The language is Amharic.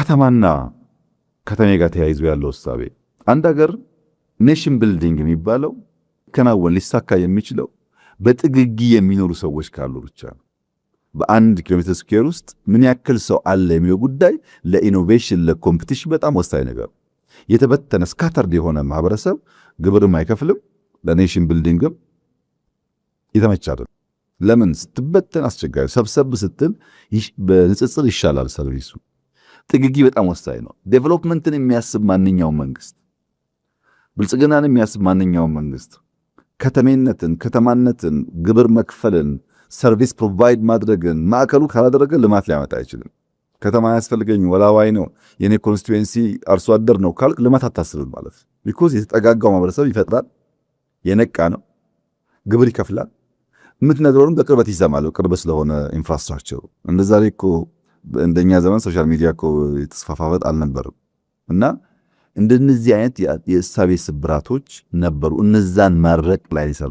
ከተማና ከተሜ ጋር ተያይዞ ያለው እሳቤ አንድ ሀገር ኔሽን ቢልዲንግ የሚባለው ከናወን ሊሳካ የሚችለው በጥግጊ የሚኖሩ ሰዎች ካሉ ብቻ ነው። በአንድ ኪሎ ሜትር ስኩዌር ውስጥ ምን ያክል ሰው አለ የሚለው ጉዳይ ለኢኖቬሽን ለኮምፒቲሽን በጣም ወሳኝ ነገር። የተበተነ ስካተርድ የሆነ ማህበረሰብ ግብርም አይከፍልም፣ ለኔሽን ቢልዲንግም የተመቸ አይደለም። ለምን ስትበተን አስቸጋሪ፣ ሰብሰብ ስትል በንጽጽር ይሻላል ሰርቪሱ። ጥግጊ በጣም ወሳኝ ነው። ዴቨሎፕመንትን የሚያስብ ማንኛውም መንግስት፣ ብልጽግናን የሚያስብ ማንኛውም መንግስት ከተሜነትን፣ ከተማነትን፣ ግብር መክፈልን፣ ሰርቪስ ፕሮቫይድ ማድረግን ማዕከሉ ካላደረገ ልማት ሊያመጣ አይችልም። ከተማ ያስፈልገኝ ወላዋይ ነው የኔ ኮንስቲትዌንሲ አርሶ አደር ነው ካልክ ልማት አታስብም ማለት። ቢኮዝ የተጠጋጋው ማህበረሰብ ይፈጥራል፣ የነቃ ነው፣ ግብር ይከፍላል፣ የምትነግረውንም በቅርበት ይሰማል፣ ቅርብ ስለሆነ ኢንፍራስትራክቸሩ። እንደዛ ላይ እኮ እንደኛ ዘመን ሶሻል ሚዲያ እኮ የተስፋፋበት አልነበርም። እና እንደነዚህ አይነት የእሳቤ ስብራቶች ነበሩ። እነዛን ማረቅ ላይ ይሰራ